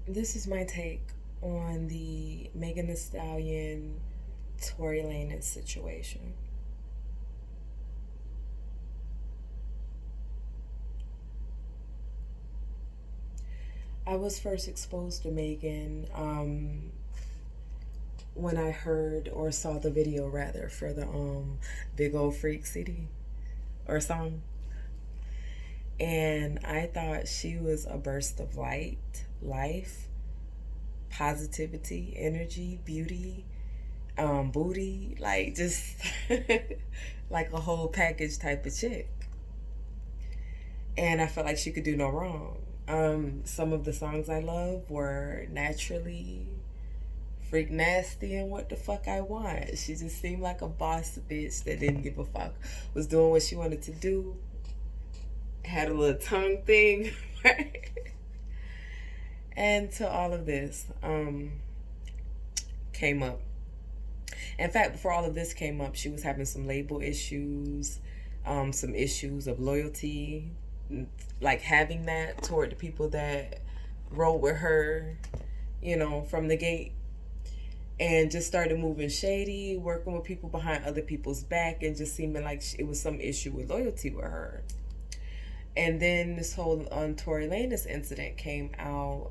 This is my take on the Megan Thee Stallion, Tory Lanez situation. I was first exposed to Megan when I heard or saw the video rather for the Big Old Freak CD or song. And I thought she was a burst of light, life, positivity, energy, beauty, booty, like just like a whole package type of chick. And I felt like she could do no wrong. Some of the songs I love were Naturally, Freak Nasty, and What the Fuck I Want. She just seemed like a boss bitch that didn't give a fuck, was doing what she wanted to do, had a little tongue thing. And to all of this came up. In fact, before all of this came up, she was having some label issues, some issues of loyalty, like having that toward the people that rode with her, from the gate, and just started moving shady, working with people behind other people's back, and just seeming like it was some issue with loyalty with her. And then this whole Tory Lanez incident came out.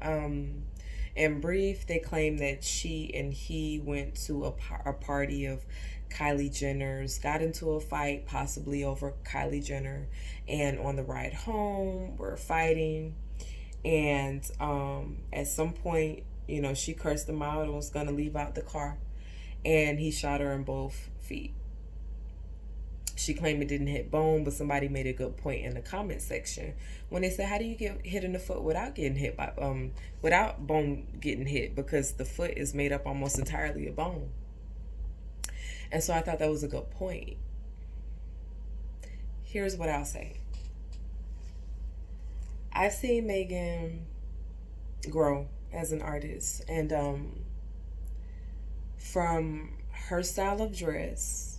In brief, they claim that she and he went to a party of Kylie Jenner's, got into a fight, possibly over Kylie Jenner, and on the ride home, were fighting. And at some point, she cursed him out and was going to leave out the car. And he shot her in both feet. She claimed it didn't hit bone, but somebody made a good point in the comment section when they said, "How do you get hit in the foot without getting hit by without bone getting hit? Because the foot is made up almost entirely of bone." And so I thought that was a good point. Here's what I'll say: I've seen Megan grow as an artist, and from her style of dress,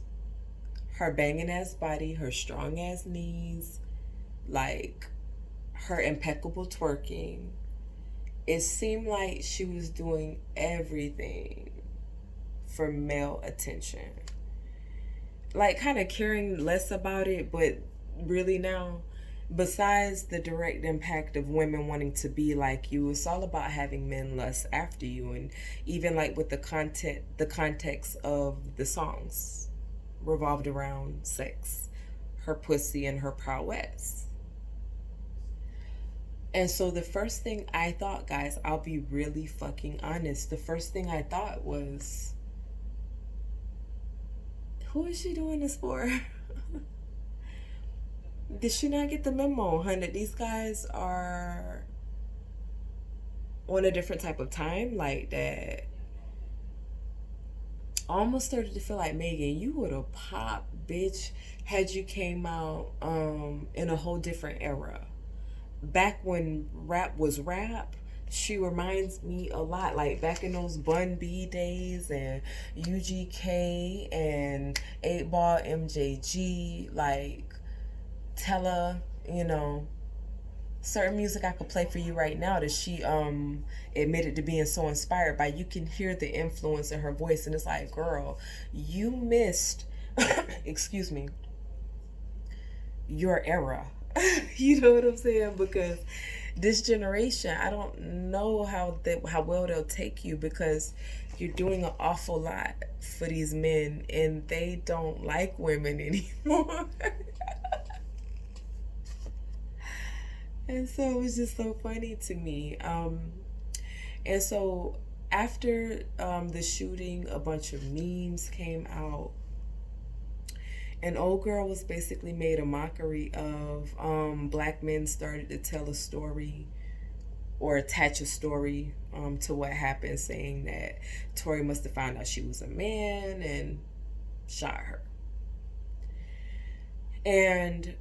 her banging ass body, her strong ass knees, like her impeccable twerking, it seemed like she was doing everything for male attention. Like, kind of caring less about it, but really now, besides the direct impact of women wanting to be like you, it's all about having men lust after you. And even like with the context of the songs revolved around sex, her pussy, and her prowess. And so the first thing I thought, guys, I'll be really fucking honest, the first thing I thought was, who is she doing this for? Did she not get the memo, honey? These guys are on a different type of time, like that. Almost started to feel like, Megan, you would have popped, bitch, had you came out in a whole different era. Back when rap was rap, she reminds me a lot, like back in those Bun B days and UGK and 8 Ball MJG, like Tella, certain music I could play for you right now that she admitted to being so inspired by. You can hear the influence in her voice, and it's like, girl, you missed excuse me, your era. You know what I'm saying? Because this generation, I don't know how well they'll take you, because you're doing an awful lot for these men, and they don't like women anymore. And so it was just so funny to me. And so after the shooting, a bunch of memes came out. And old girl was basically made a mockery of. Black men started to tell a story or attach a story to what happened, saying that Tory must have found out she was a man and shot her. And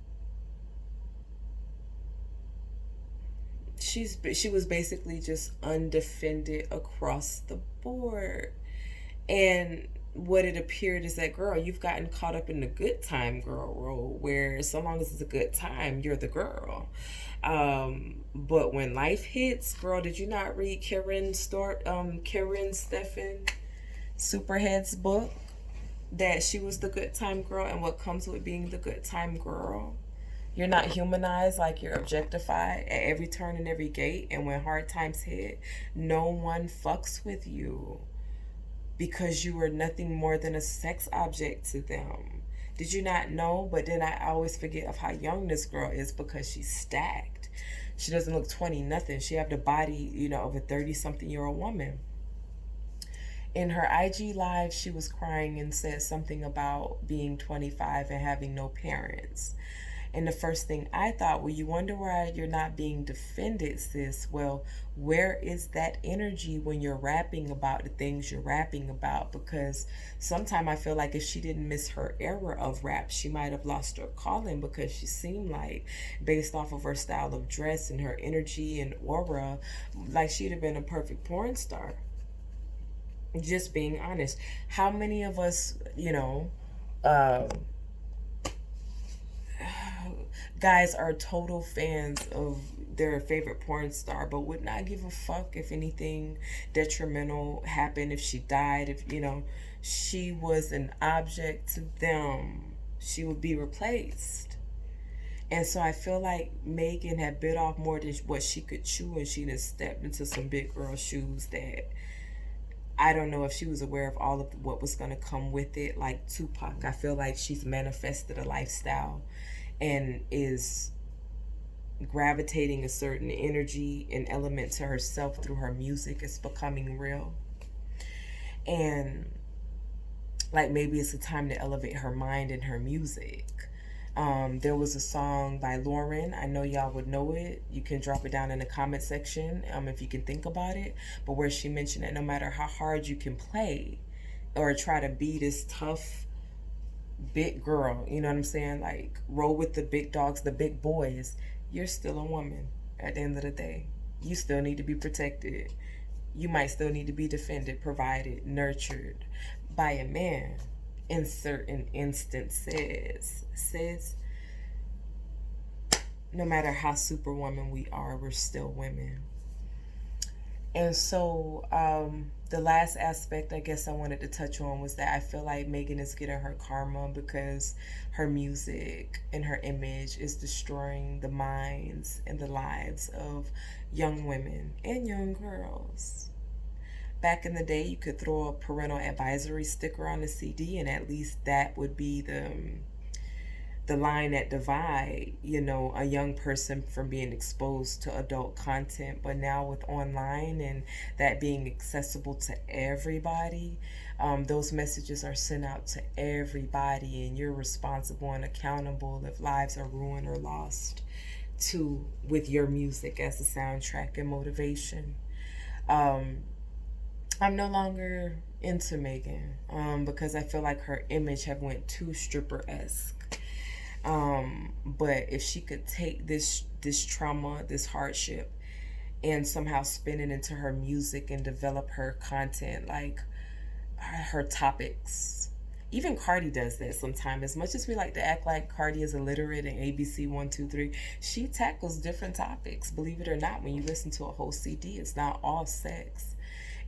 she was basically just undefended across the board. And what it appeared is that, girl, you've gotten caught up in the good time girl role, where so long as it's a good time, you're the girl. But when life hits, girl, did you not read Karen Stephan Superhead's book that she was the good time girl and what comes with being the good time girl? You're not humanized, like you're objectified at every turn and every gate. And when hard times hit, no one fucks with you because you are nothing more than a sex object to them. Did you not know? But then I always forget of how young this girl is because she's stacked. She doesn't look 20 nothing. She have the body, of a 30 something year old woman. In her IG live, she was crying and said something about being 25 and having no parents. And the first thing I thought, well, you wonder why you're not being defended, sis. Well, where is that energy when you're rapping about the things you're rapping about? Because sometimes I feel like if she didn't miss her era of rap, she might have lost her calling because she seemed like, based off of her style of dress and her energy and aura, like she'd have been a perfect porn star. Just being honest. How many of us, uh, guys are total fans of their favorite porn star but would not give a fuck if anything detrimental happened, if she died, if she was an object to them, she would be replaced. And so I feel like Megan had bit off more than what she could chew, and she just stepped into some big girl shoes that I don't know if she was aware of all of what was going to come with it. Like Tupac, I feel like she's manifested a lifestyle and is gravitating a certain energy and element to herself through her music. It's becoming real. And like maybe it's a time to elevate her mind and her music. There was a song by Lauren. I know y'all would know it. You can drop it down in the comment section if you can think about it. But where she mentioned that no matter how hard you can play or try to be this tough big girl, you know what I'm saying? Like roll with the big dogs, the big boys. You're still a woman at the end of the day. You still need to be protected. You might still need to be defended, provided, nurtured by a man in certain instances. Sis, no matter how superwoman we are, we're still women. And so the last aspect I guess I wanted to touch on was that I feel like Megan is getting her karma because her music and her image is destroying the minds and the lives of young women and young girls. Back in the day, you could throw a parental advisory sticker on the CD, and at least that would be the line that divide, a young person from being exposed to adult content. But now with online and that being accessible to everybody, those messages are sent out to everybody, and you're responsible and accountable if lives are ruined or lost too, with your music as a soundtrack and motivation. I'm no longer into Megan because I feel like her image have went too stripper-esque. But if she could take this trauma, this hardship, and somehow spin it into her music and develop her content, like her topics. Even Cardi does that sometimes. As much as we like to act like Cardi is illiterate and ABC 1, 2, 3, she tackles different topics. Believe it or not, when you listen to a whole CD, it's not all sex.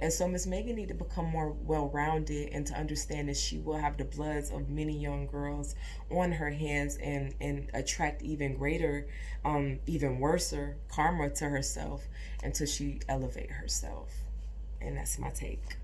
And so Miss Megan need to become more well-rounded and to understand that she will have the bloods of many young girls on her hands and attract even greater, even worser karma to herself until she elevate herself. And that's my take.